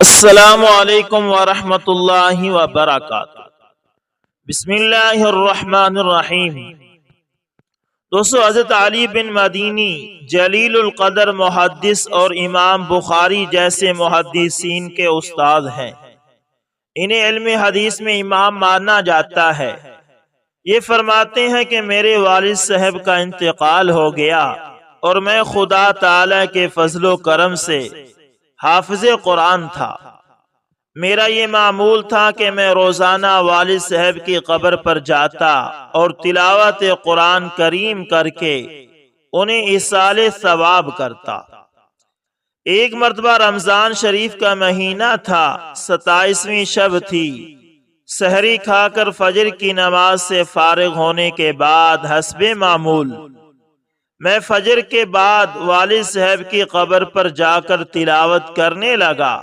السلام علیکم ورحمۃ اللہ وبرکاتہ۔ بسم اللہ الرحمن الرحیم۔ دوستو، حضرت علی بن مدینی جلیل القدر محدث اور امام بخاری جیسے محدثین کے استاد ہیں۔ انہیں علم حدیث میں امام مانا جاتا ہے۔ یہ فرماتے ہیں کہ میرے والد صاحب کا انتقال ہو گیا اور میں خدا تعالی کے فضل و کرم سے حافظ قرآن تھا۔ میرا یہ معمول تھا کہ میں روزانہ والد صاحب کی قبر پر جاتا اور تلاوت قرآن کریم کر کے انہیں ایصال ثواب کرتا۔ ایک مرتبہ رمضان شریف کا مہینہ تھا، 27ویں شب تھی۔ سحری کھا کر فجر کی نماز سے فارغ ہونے کے بعد حسب معمول میں فجر کے بعد والد صاحب کی قبر پر جا کر تلاوت کرنے لگا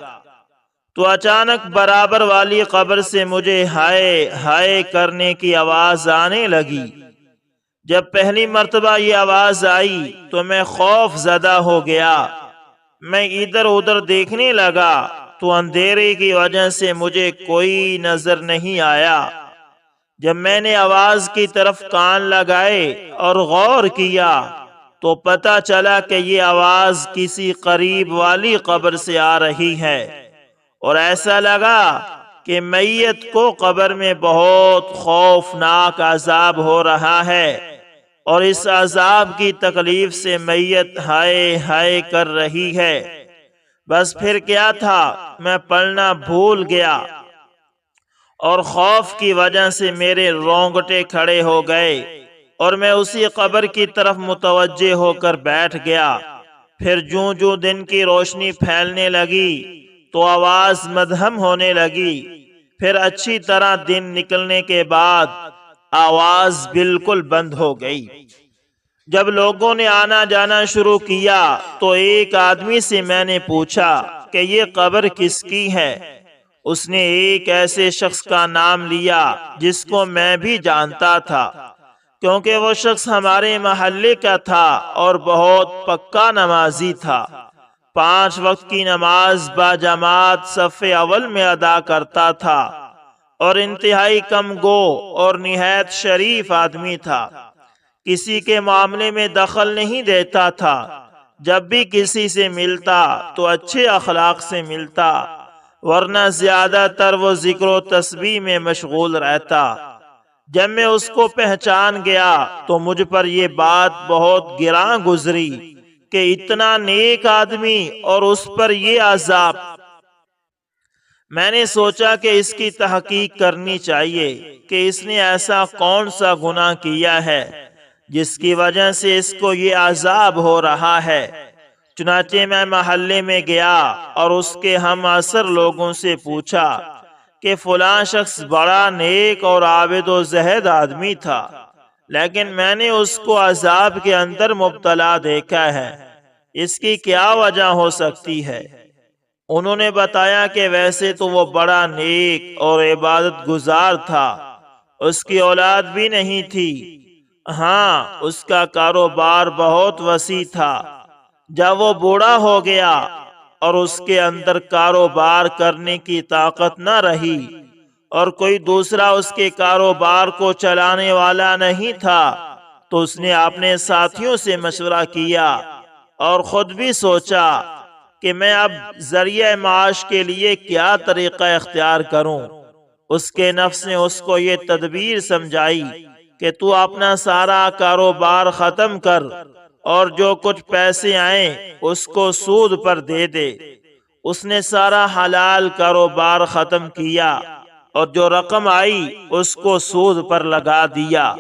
تو اچانک برابر والی قبر سے مجھے ہائے ہائے کرنے کی آواز آنے لگی۔ جب پہلی مرتبہ یہ آواز آئی تو میں خوف زدہ ہو گیا۔ میں ادھر ادھر دیکھنے لگا تو اندھیرے کی وجہ سے مجھے کوئی نظر نہیں آیا۔ جب میں نے آواز کی طرف کان لگائے اور غور کیا تو پتہ چلا کہ یہ آواز کسی قریب والی قبر سے آ رہی ہے، اور ایسا لگا کہ میت کو قبر میں بہت خوفناک عذاب ہو رہا ہے، اور اس عذاب کی تکلیف سے میت ہائے ہائے کر رہی ہے۔ بس پھر کیا تھا، میں پڑھنا بھول گیا اور خوف کی وجہ سے میرے رونگٹے کھڑے ہو گئے اور میں اسی قبر کی طرف متوجہ ہو کر بیٹھ گیا۔ پھر جوں جوں دن کی روشنی پھیلنے لگی تو آواز مدھم ہونے لگی۔ پھر اچھی طرح دن نکلنے کے بعد آواز بالکل بند ہو گئی۔ جب لوگوں نے آنا جانا شروع کیا تو ایک آدمی سے میں نے پوچھا کہ یہ قبر کس کی ہے؟ اس نے ایک ایسے شخص کا نام لیا جس کو میں بھی جانتا تھا، کیونکہ وہ شخص ہمارے محلے کا تھا اور بہت پکا نمازی تھا۔ 5 وقت کی نماز باجماعت صف اول میں ادا کرتا تھا اور انتہائی کم گو اور نہایت شریف آدمی تھا۔ کسی کے معاملے میں دخل نہیں دیتا تھا۔ جب بھی کسی سے ملتا تو اچھے اخلاق سے ملتا، ورنہ زیادہ تر وہ ذکر و تسبیح میں مشغول رہتا۔ جب میں اس کو پہچان گیا تو مجھ پر یہ بات بہت گراں گزری کہ اتنا نیک آدمی اور اس پر یہ عذاب۔ میں نے سوچا کہ اس کی تحقیق کرنی چاہیے کہ اس نے ایسا کون سا گناہ کیا ہے جس کی وجہ سے اس کو یہ عذاب ہو رہا ہے۔ چنانچہ میں محلے میں گیا اور اس کے ہم عصر لوگوں سے پوچھا کہ فلاں شخص بڑا نیک اور عابد و زاہد آدمی تھا، لیکن میں نے اس کو عذاب کے اندر مبتلا دیکھا ہے، اس کی کیا وجہ ہو سکتی ہے؟ انہوں نے بتایا کہ ویسے تو وہ بڑا نیک اور عبادت گزار تھا، اس کی اولاد بھی نہیں تھی، ہاں اس کا کاروبار بہت وسیع تھا۔ جب وہ بوڑھا ہو گیا اور اس کے اندر کاروبار کرنے کی طاقت نہ رہی اور کوئی دوسرا اس کے کاروبار کو چلانے والا نہیں تھا، تو اس نے اپنے ساتھیوں سے مشورہ کیا اور خود بھی سوچا کہ میں اب ذریعہ معاش کے لیے کیا طریقہ اختیار کروں۔ اس کے نفس نے اس کو یہ تدبیر سمجھائی کہ تو اپنا سارا کاروبار ختم کر اور جو کچھ پیسے آئیں اس کو سود پر دے دے۔ اس نے سارا حلال کاروبار ختم کیا اور جو رقم آئی اس کو سود پر لگا دیا۔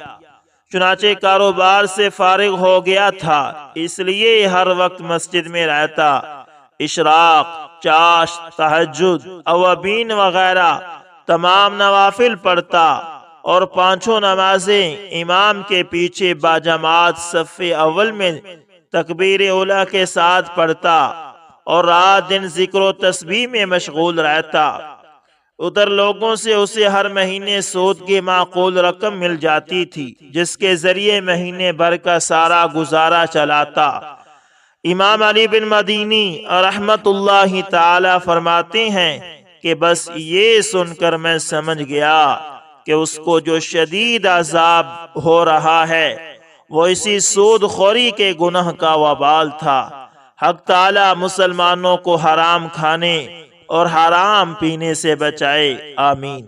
چنانچہ کاروبار سے فارغ ہو گیا تھا، اس لیے ہر وقت مسجد میں رہتا، اشراق، چاشت، تہجد، اوابین وغیرہ تمام نوافل پڑھتا اور 5 نمازیں امام کے پیچھے باجماعت صف اول میں تکبیر اولیٰ کے ساتھ پڑھتا اور رات دن ذکر و تسبیح میں مشغول رہتا۔ ادھر لوگوں سے اسے ہر مہینے سود کی معقول رقم مل جاتی تھی، جس کے ذریعے مہینے بھر کا سارا گزارا چلاتا۔ امام علی بن مدینی رحمت اللہ تعالی فرماتے ہیں کہ بس یہ سن کر میں سمجھ گیا کہ اس کو جو شدید عذاب ہو رہا ہے وہ اسی سود خوری کے گناہ کا وبال تھا۔ حق تعالی مسلمانوں کو حرام کھانے اور حرام پینے سے بچائے، آمین۔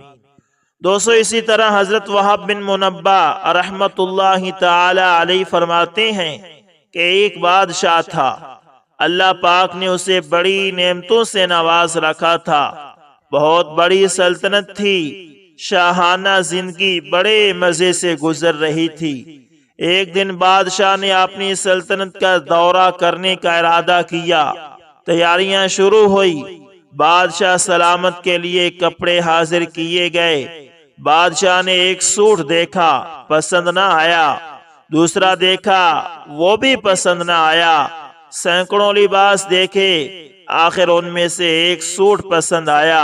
دوستو اسی طرح حضرت وہب بن منبہ رحمت اللہ تعالی علیہ فرماتے ہیں کہ ایک بادشاہ تھا، اللہ پاک نے اسے بڑی نعمتوں سے نواز رکھا تھا، بہت بڑی سلطنت تھی، شاہانہ زندگی بڑے مزے سے گزر رہی تھی۔ ایک دن بادشاہ نے اپنی سلطنت کا دورہ کرنے کا ارادہ کیا، تیاریاں شروع ہوئی، بادشاہ سلامت کے لیے کپڑے حاضر کیے گئے۔ بادشاہ نے ایک سوٹ دیکھا، پسند نہ آیا، دوسرا دیکھا، وہ بھی پسند نہ آیا، سینکڑوں لباس دیکھے، آخر ان میں سے ایک سوٹ پسند آیا۔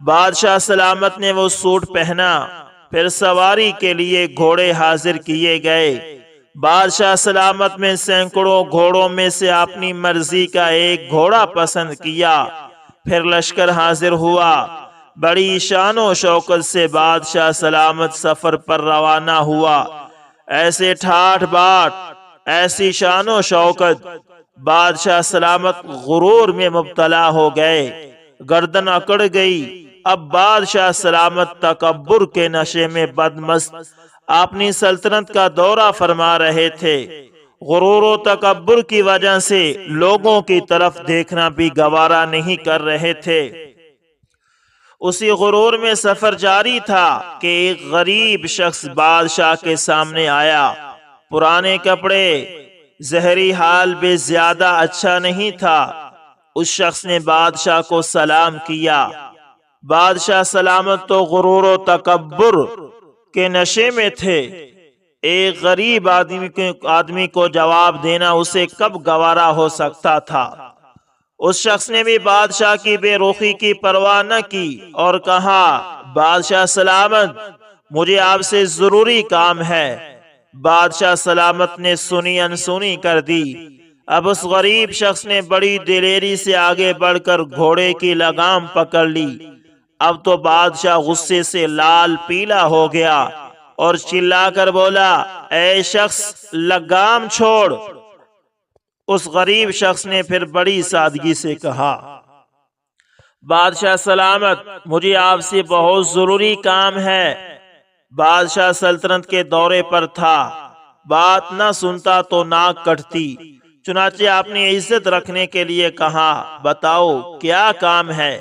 بادشاہ سلامت نے وہ سوٹ پہنا، پھر سواری کے لیے گھوڑے حاضر کیے گئے۔ بادشاہ سلامت میں سینکڑوں گھوڑوں میں سے اپنی مرضی کا ایک گھوڑا پسند کیا، پھر لشکر حاضر ہوا۔ بڑی شان و شوکت سے بادشاہ سلامت سفر پر روانہ ہوا۔ ایسے ٹھاٹھ باٹ، ایسی شان و شوکت، بادشاہ سلامت غرور میں مبتلا ہو گئے، گردن اکڑ گئی۔ اب بادشاہ سلامت تکبر کے نشے میں بدمست اپنی سلطنت کا دورہ فرما رہے تھے۔ غرور و تکبر کی وجہ سے لوگوں کی طرف دیکھنا بھی گوارا نہیں کر رہے تھے۔ اسی غرور میں سفر جاری تھا کہ ایک غریب شخص بادشاہ کے سامنے آیا۔ پرانے کپڑے، ظاہری حال بھی زیادہ اچھا نہیں تھا۔ اس شخص نے بادشاہ کو سلام کیا۔ بادشاہ سلامت تو غرور و تکبر کے نشے میں تھے، ایک غریب آدمی کو جواب دینا اسے کب گوارا ہو سکتا تھا۔ اس شخص نے بھی بادشاہ کی بے رخی کی پرواہ نہ کی اور کہا، بادشاہ سلامت، مجھے آپ سے ضروری کام ہے۔ بادشاہ سلامت نے سنی انسنی کر دی۔ اب اس غریب شخص نے بڑی دلیری سے آگے بڑھ کر گھوڑے کی لگام پکڑ لی۔ اب تو بادشاہ غصے سے لال پیلا ہو گیا اور چلا کر بولا، اے شخص لگام چھوڑ۔ اس غریب شخص نے پھر بڑی سادگی سے کہا، بادشاہ سلامت، مجھے آپ سے بہت ضروری کام ہے۔ بادشاہ سلطنت کے دورے پر تھا، بات نہ سنتا تو ناک کٹتی، چنانچہ اپنی عزت رکھنے کے لیے کہا، بتاؤ کیا کام ہے؟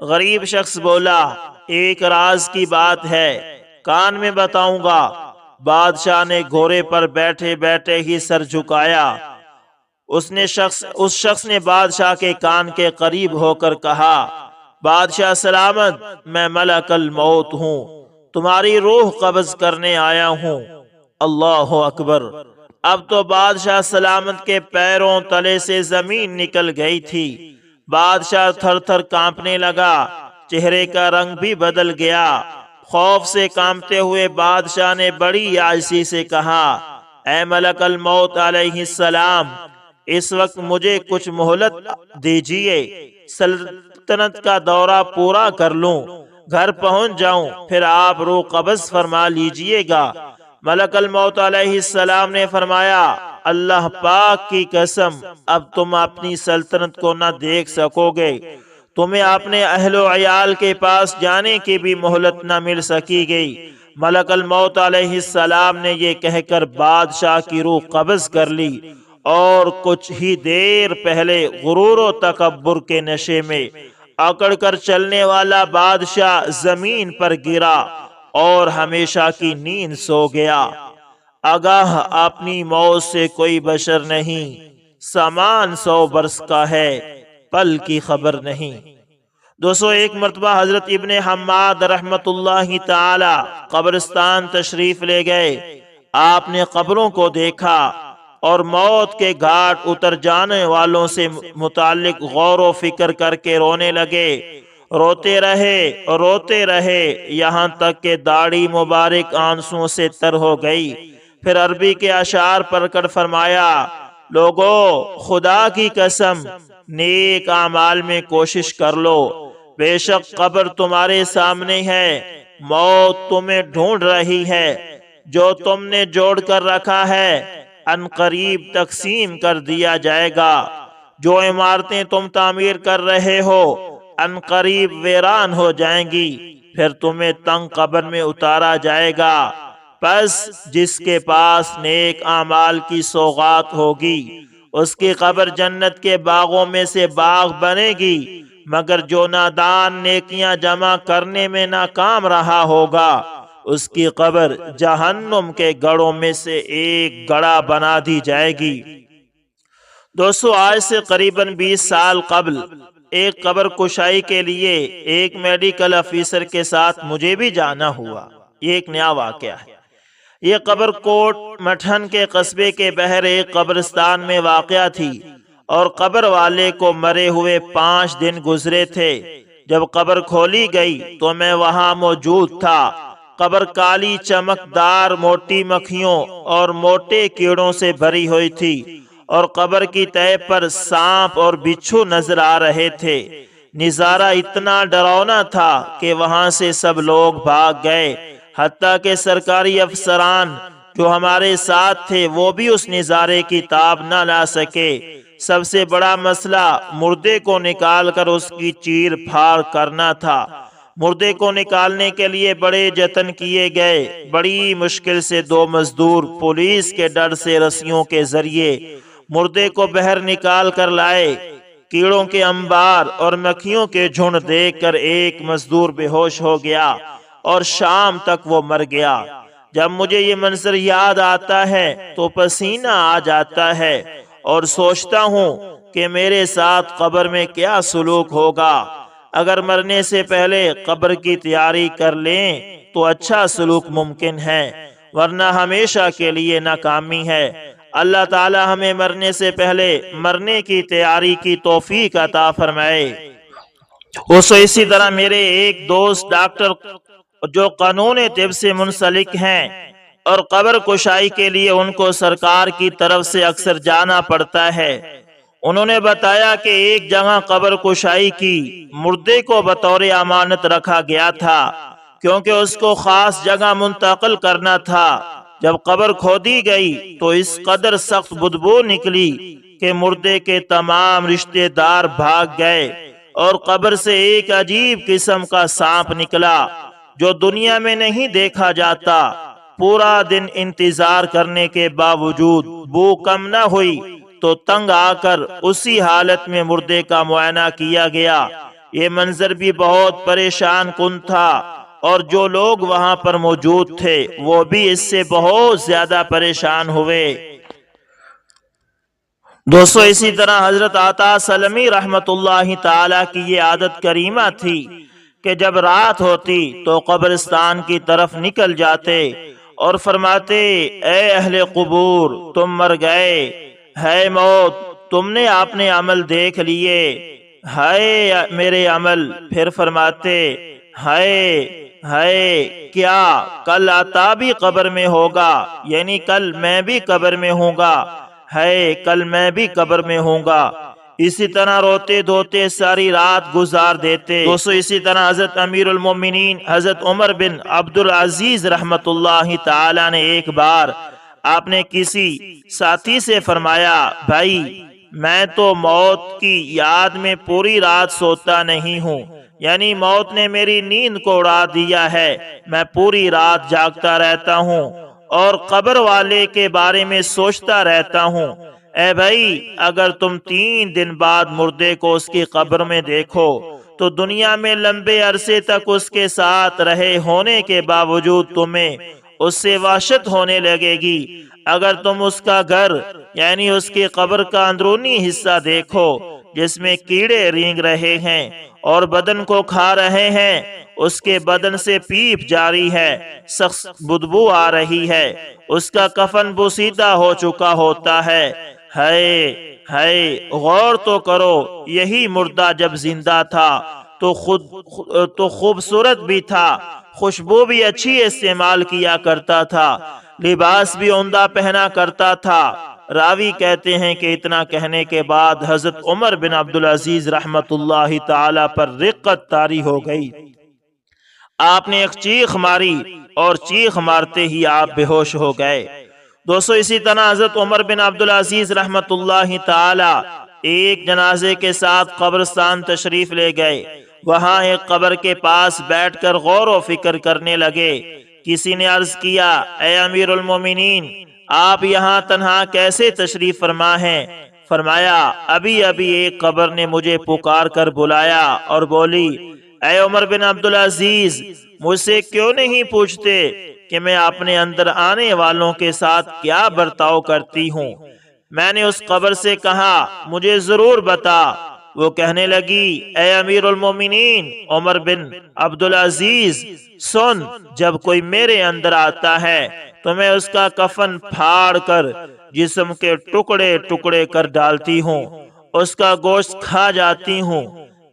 غریب شخص بولا، ایک راز کی بات ہے، کان میں بتاؤں گا۔ بادشاہ نے گھوڑے پر بیٹھے بیٹھے ہی سر جھکایا۔ اس شخص نے بادشاہ کے کان کے قریب ہو کر کہا، بادشاہ سلامت، میں ملک الموت ہوں، تمہاری روح قبض کرنے آیا ہوں۔ اللہ اکبر۔ اب تو بادشاہ سلامت کے پیروں تلے سے زمین نکل گئی تھی۔ بادشاہ تھر تھر کانپنے لگا، چہرے کا رنگ بھی بدل گیا۔ خوف سے کانپتے ہوئے بادشاہ نے بڑی عاجزی سے کہا، اے ملک الموت علیہ السلام، اس وقت مجھے کچھ مہلت دیجیے، سلطنت کا دورہ پورا کر لوں، گھر پہنچ جاؤں، پھر آپ روح قبض فرما لیجئے گا۔ ملک الموت علیہ السلام نے فرمایا، اللہ پاک کی قسم، اب تم اپنی سلطنت کو نہ دیکھ سکو گے، تمہیں اپنے اہل و عیال کے پاس جانے کی بھی مہلت نہ مل سکی گئی۔ ملک الموت علیہ السلام نے یہ کہہ کر بادشاہ کی روح قبض کر لی اور کچھ ہی دیر پہلے غرور و تکبر کے نشے میں اکڑ کر چلنے والا بادشاہ زمین پر گرا اور ہمیشہ کی نیند سو گیا۔ آگاہ اپنی موت سے کوئی بشر نہیں، سامان 100 برس کا ہے، پل کی خبر نہیں۔ دوستو ایک مرتبہ حضرت ابن حماد رحمت اللہ تعالی قبرستان تشریف لے گئے۔ آپ نے قبروں کو دیکھا اور موت کے گھاٹ اتر جانے والوں سے متعلق غور و فکر کر کے رونے لگے۔ روتے رہے یہاں تک کہ داڑھی مبارک آنسوؤں سے تر ہو گئی۔ پھر عربی کے اشعار پڑھ کر فرمایا، لوگو خدا کی قسم نیک اعمال میں کوشش کر لو، بے شک قبر تمہارے سامنے ہے، موت تمہیں ڈھونڈ رہی ہے، جو تم نے جوڑ کر رکھا ہے ان قریب تقسیم کر دیا جائے گا، جو عمارتیں تم تعمیر کر رہے ہو ان قریب ویران ہو جائیں گی، پھر تمہیں تنگ قبر میں اتارا جائے گا۔ پس جس کے پاس نیک اعمال کی سوغات ہوگی اس کی قبر جنت کے باغوں میں سے باغ بنے گی، مگر جو نادان نیکیاں جمع کرنے میں ناکام رہا ہوگا اس کی قبر جہنم کے گڑھوں میں سے ایک گڑھا بنا دی جائے گی۔ دوستو، آج سے قریباً 20 سال قبل ایک قبر کشائی کے لیے ایک میڈیکل افیسر کے ساتھ مجھے بھی جانا ہوا۔ یہ ایک نیا واقعہ ہے۔ یہ قبر کوٹ مٹھن کے قصبے کے بحر ایک قبرستان میں واقع تھی، اور قبر والے کو مرے ہوئے 5 دن گزرے تھے۔ جب قبر کھولی گئی تو میں وہاں موجود تھا۔ قبر کالی چمکدار موٹی مکھیوں اور موٹے کیڑوں سے بھری ہوئی تھی، اور قبر کی تہہ پر سانپ اور بچھو نظر آ رہے تھے۔ نظارہ اتنا ڈراؤنا تھا کہ وہاں سے سب لوگ بھاگ گئے، حتیٰ کہ سرکاری افسران جو ہمارے ساتھ تھے وہ بھی اس نظارے کی تاب نہ لا سکے۔ سب سے بڑا مسئلہ مردے کو نکال کر اس کی چیر پھاڑ کرنا تھا۔ مردے کو نکالنے کے لیے بڑے جتن کیے گئے۔ بڑی مشکل سے 2 مزدور پولیس کے ڈر سے رسیوں کے ذریعے مردے کو باہر نکال کر لائے۔ کیڑوں کے انبار اور مکھیوں کے جھنڈ دیکھ کر ایک مزدور بے ہوش ہو گیا اور شام تک وہ مر گیا۔ جب مجھے یہ منظر یاد آتا ہے تو پسینہ آ جاتا ہے اور سوچتا ہوں کہ میرے ساتھ قبر میں کیا سلوک ہوگا۔ اگر مرنے سے پہلے قبر کی تیاری کر لیں تو اچھا سلوک ممکن ہے، ورنہ ہمیشہ کے لیے ناکامی ہے۔ اللہ تعالی ہمیں مرنے سے پہلے مرنے کی تیاری کی توفیق عطا فرمائے۔ اسی طرح میرے ایک دوست ڈاکٹر جو قانون طب سے منسلک ہیں، اور قبر کشائی کے لیے ان کو سرکار کی طرف سے اکثر جانا پڑتا ہے، انہوں نے بتایا کہ ایک جگہ قبر کشائی کی مردے کو بطور امانت رکھا گیا تھا، کیونکہ اس کو خاص جگہ منتقل کرنا تھا۔ جب قبر کھودی گئی تو اس قدر سخت بدبو نکلی کہ مردے کے تمام رشتہ دار بھاگ گئے، اور قبر سے ایک عجیب قسم کا سانپ نکلا جو دنیا میں نہیں دیکھا جاتا۔ پورا دن انتظار کرنے کے باوجود بو کم نہ ہوئی تو تنگ آ کر اسی حالت میں مردے کا معائنہ کیا گیا۔ یہ منظر بھی بہت پریشان کن تھا، اور جو لوگ وہاں پر موجود تھے وہ بھی اس سے بہت زیادہ پریشان ہوئے۔ دوستو، اسی طرح حضرت عطا سلمی رحمت اللہ تعالی کی یہ عادت کریمہ تھی کہ جب رات ہوتی تو قبرستان کی طرف نکل جاتے اور فرماتے، اے اہل قبور، تم مر گئے، ہے موت، تم نے اپنے عمل دیکھ لیے، ہے میرے عمل۔ پھر فرماتے، ہے کیا کل عطا بھی قبر میں ہوگا، یعنی کل میں بھی قبر میں ہوں گا، ہے کل میں بھی قبر میں ہوں گا۔ اسی طرح روتے دھوتے ساری رات گزار دیتے۔ دوستو، اسی طرح حضرت امیر المومنین حضرت عمر بن عبدالعزیز رحمت اللہ تعالی نے ایک بار آپ نے کسی ساتھی سے فرمایا، بھائی میں تو موت کی یاد میں پوری رات سوتا نہیں ہوں، یعنی موت نے میری نیند کو اڑا دیا ہے، میں پوری رات جاگتا رہتا ہوں اور قبر والے کے بارے میں سوچتا رہتا ہوں۔ اے بھائی، اگر تم 3 دن بعد مردے کو اس کی قبر میں دیکھو تو دنیا میں لمبے عرصے تک اس کے ساتھ رہے ہونے کے باوجود تمہیں اس سے وحشت ہونے لگے گی۔ اگر تم اس کا گھر یعنی اس کی قبر کا اندرونی حصہ دیکھو جس میں کیڑے رینگ رہے ہیں اور بدن کو کھا رہے ہیں، اس کے بدن سے پیپ جاری ہے، سخت بدبو آ رہی ہے، اس کا کفن بوسیدہ ہو چکا ہوتا ہے، غور تو کرو، یہی مردہ جب زندہ تھا تو خوبصورت بھی تھا، خوشبو بھی اچھی استعمال کیا کرتا تھا، لباس بھی عمدہ پہنا کرتا تھا، راوی کہتے ہیں کہ اتنا کہنے کے بعد حضرت عمر بن عبدالعزیز رحمت اللہ تعالی پر رقت طاری ہو گئی۔ آپ نے ایک چیخ ماری اور چیخ مارتے ہی آپ بے ہوش ہو گئے۔ دوستو اسی طرح حضرت عمر بن عبدالعزیز رحمت اللہ تعالی ایک جنازے کے ساتھ قبرستان تشریف لے گئے۔ وہاں ایک قبر کے پاس بیٹھ کر غور و فکر کرنے لگے۔ کسی نے عرض کیا، اے امیر المومنین، آپ یہاں تنہا کیسے تشریف فرما ہیں؟ فرمایا، ابھی ابھی ایک قبر نے مجھے پکار کر بلایا اور بولی، اے عمر بن عبدالعزیز، مجھ سے کیوں نہیں پوچھتے کہ میں اپنے اندر آنے والوں کے ساتھ کیا برتاؤ کرتی ہوں؟ میں نے اس قبر سے کہا، مجھے ضرور بتا۔ وہ کہنے لگی، اے امیر المومنین عمر بن عبدالعزیز، سن، جب کوئی میرے اندر آتا ہے تو میں اس کا کفن پھاڑ کر جسم کے ٹکڑے ٹکڑے کر ڈالتی ہوں، اس کا گوشت کھا جاتی ہوں۔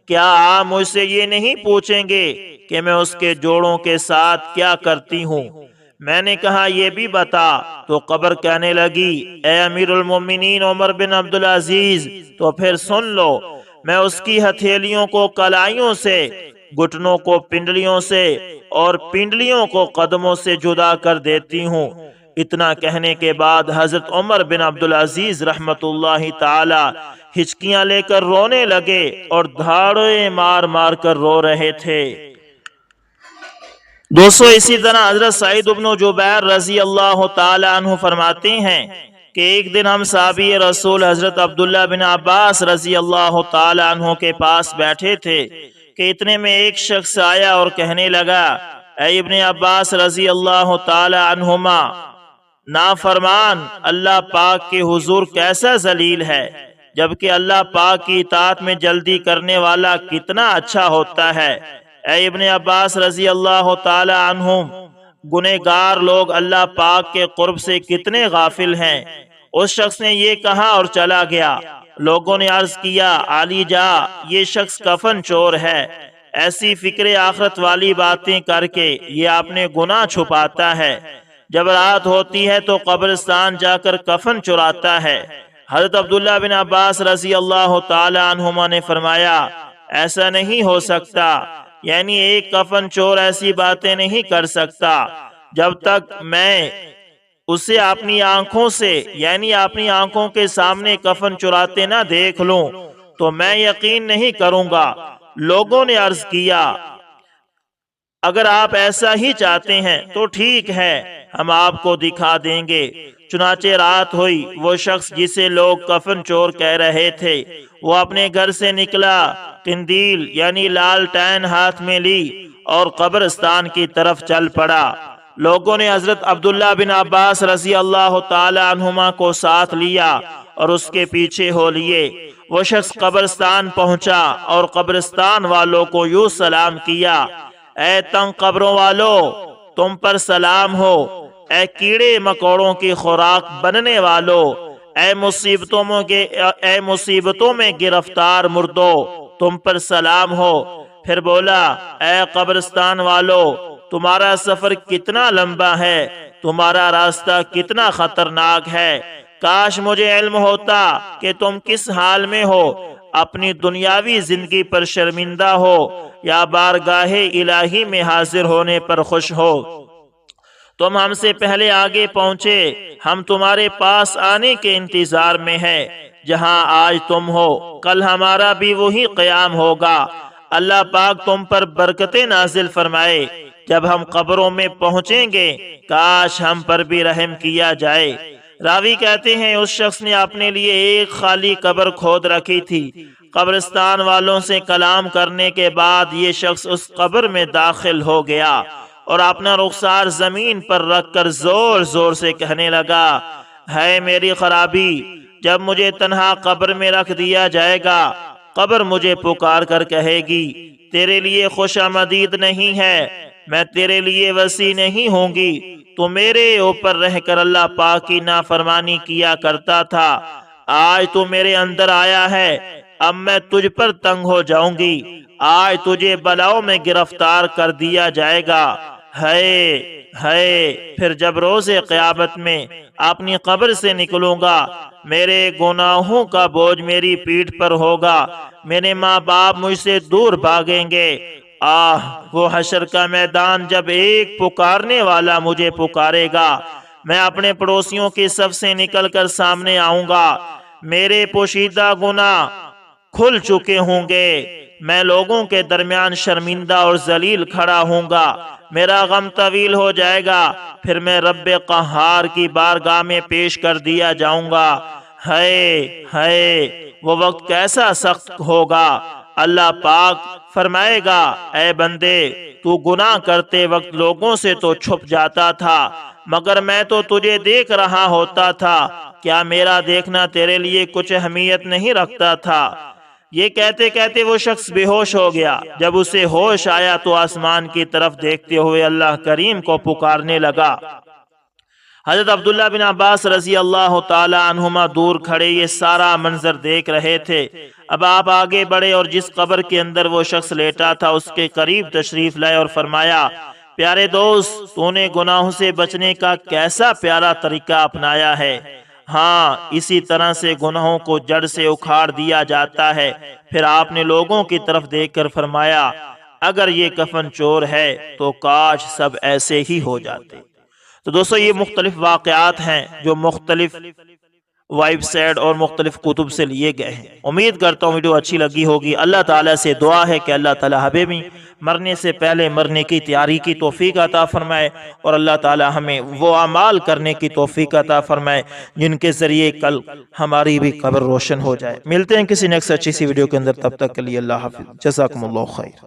کیا آپ مجھ سے یہ نہیں پوچھیں گے کہ میں اس کے جوڑوں کے ساتھ کیا کرتی ہوں؟ میں نے کہا، یہ بھی بتا۔ تو قبر کہنے لگی، اے امیر المومنین عمر بن عبدالعزیز، تو پھر سن لو، میں اس کی ہتھیلیوں کو کلائیوں سے، گھٹنوں کو پنڈلیوں سے اور پنڈلیوں کو قدموں سے جدا کر دیتی ہوں۔ اتنا کہنے کے بعد حضرت عمر بن عبدالعزیز رحمت اللہ تعالی ہچکیاں لے کر رونے لگے اور دھاڑے مار مار کر رو رہے تھے۔ دوستو اسی طرح حضرت سعید بن جبیر رضی اللہ تعالی عنہ فرماتے ہیں کہ ایک دن ہم صحابی رسول حضرت عبداللہ بن عباس رضی اللہ تعالی عنہ کے پاس بیٹھے تھے کہ اتنے میں ایک شخص آیا اور کہنے لگا، اے ابن عباس رضی اللہ تعالی عنہما، نافرمان اللہ پاک کے حضور کیسا ذلیل ہے، جبکہ اللہ پاک کی اطاعت میں جلدی کرنے والا کتنا اچھا ہوتا ہے۔ اے ابن عباس رضی اللہ تعالی عنہم، گنہگار لوگ اللہ پاک کے قرب سے کتنے غافل ہیں۔ اس شخص نے یہ کہا اور چلا گیا۔ لوگوں نے عرض کیا، علی جا، یہ شخص کفن چور ہے، ایسی فکر آخرت والی باتیں کر کے یہ اپنے گناہ چھپاتا ہے۔ جب رات ہوتی ہے تو قبرستان جا کر کفن چراتا ہے۔ حضرت عبداللہ بن عباس رضی اللہ تعالی عنہما نے فرمایا، ایسا نہیں ہو سکتا، یعنی ایک کفن چور ایسی باتیں نہیں کر سکتا جب تک میں اسے اپنی آنکھوں سے، یعنی اپنی آنکھوں کے سامنے کفن چراتے نہ دیکھ لوں تو میں یقین نہیں کروں گا۔ لوگوں نے عرض کیا، اگر آپ ایسا ہی چاہتے ہیں تو ٹھیک ہے، ہم آپ کو دکھا دیں گے۔ چنانچہ رات ہوئی، وہ شخص جسے لوگ کفن چور کہہ رہے تھے وہ اپنے گھر سے نکلا، قندیل یعنی لالٹین ہاتھ میں لی اور قبرستان کی طرف چل پڑا۔ لوگوں نے حضرت عبداللہ بن عباس رضی اللہ تعالی عنہما کو ساتھ لیا اور اس کے پیچھے ہو لیے۔ وہ شخص قبرستان پہنچا اور قبرستان والوں کو یوں سلام کیا، اے تنگ قبروں والو، تم پر سلام ہو۔ اے کیڑے مکوڑوں کی خوراک بننے والو، اے مصیبتوں میں گرفتار مردو، تم پر سلام ہو۔ پھر بولا، اے قبرستان والو، تمہارا سفر کتنا لمبا ہے، تمہارا راستہ کتنا خطرناک ہے۔ کاش مجھے علم ہوتا کہ تم کس حال میں ہو، اپنی دنیاوی زندگی پر شرمندہ ہو یا بارگاہ الہی میں حاضر ہونے پر خوش ہو۔ تم ہم سے پہلے آگے پہنچے، ہم تمہارے پاس آنے کے انتظار میں ہیں۔ جہاں آج تم ہو، کل ہمارا بھی وہی قیام ہوگا۔ اللہ پاک تم پر برکتیں نازل فرمائے۔ جب ہم قبروں میں پہنچیں گے، کاش ہم پر بھی رحم کیا جائے۔ راوی کہتے ہیں، اس شخص نے اپنے لیے ایک خالی قبر کھود رکھی تھی۔ قبرستان والوں سے کلام کرنے کے بعد یہ شخص اس قبر میں داخل ہو گیا اور اپنا رخسار زمین پر رکھ کر زور زور سے کہنے لگا، ہے میری خرابی، جب مجھے تنہا قبر میں رکھ دیا جائے گا، قبر مجھے پکار کر کہے گی، تیرے لیے خوش آمدید نہیں ہے، میں تیرے لیے وسیع نہیں ہوں گی، تو میرے اوپر رہ کر اللہ پاک کی نافرمانی کیا کرتا تھا، آج تو میرے اندر آیا ہے، اب میں تجھ پر تنگ ہو جاؤں گی، آج تجھے بلاؤں میں گرفتار کر دیا جائے گا۔ ہے پھر جب روز قیامت میں اپنی قبر سے نکلوں گا، میرے گناہوں کا بوجھ میری پیٹھ پر ہوگا، میرے ماں باپ مجھ سے دور بھاگیں گے۔ وہ حشر کا میدان جب ایک پکارنے والا مجھے پکارے گا، میں اپنے پڑوسیوں کی صف سے نکل کر سامنے آؤں گا، میرے پوشیدہ گناہ کھل چکے ہوں گے، میں لوگوں کے درمیان شرمندہ اور ذلیل کھڑا ہوں گا، میرا غم طویل ہو جائے گا، پھر میں رب قہار کی بارگاہ میں پیش کر دیا جاؤں گا۔ وہ وقت کیسا سخت ہوگا۔ اللہ پاک فرمائے گا، اے بندے، تو گناہ کرتے وقت لوگوں سے تو چھپ جاتا تھا، مگر میں تو تجھے دیکھ رہا ہوتا تھا، کیا میرا دیکھنا تیرے لیے کچھ اہمیت نہیں رکھتا تھا؟ یہ کہتے کہتے وہ شخص بے ہوش ہو گیا۔ جب اسے ہوش آیا تو آسمان کی طرف دیکھتے ہوئے اللہ کریم کو پکارنے لگا۔ حضرت عبداللہ بن عباس رضی اللہ تعالی عنہما دور کھڑے یہ سارا منظر دیکھ رہے تھے۔ اب آپ آگے بڑھے اور جس قبر کے اندر وہ شخص لیٹا تھا اس کے قریب تشریف لائے اور فرمایا، پیارے دوست، تو نے گناہوں سے بچنے کا کیسا پیارا طریقہ اپنایا ہے۔ اسی طرح سے گناہوں کو جڑ سے اکھاڑ دیا جاتا ہے۔ پھر آپ نے لوگوں کی طرف دیکھ کر فرمایا، اگر یہ کفن چور ہے تو کاش سب ایسے ہی ہو جاتے۔ تو دوستو یہ مختلف واقعات ہیں جو مختلف ویب سائٹ اور مختلف کتب سے لیے گئے ہیں۔ امید کرتا ہوں ویڈیو اچھی لگی ہوگی۔ اللہ تعالیٰ سے دعا ہے کہ اللہ تعالیٰ حبیبی مرنے سے پہلے مرنے کی تیاری کی توفیق عطا فرمائے، اور اللہ تعالیٰ ہمیں وہ اعمال کرنے کی توفیق عطا فرمائے جن کے ذریعے کل ہماری بھی قبر روشن ہو جائے۔ ملتے ہیں کسی نیکسٹ اچھی سی ویڈیو کے اندر، تب تک کے لیے اللہ حافظ، جزاکم اللہ خیر۔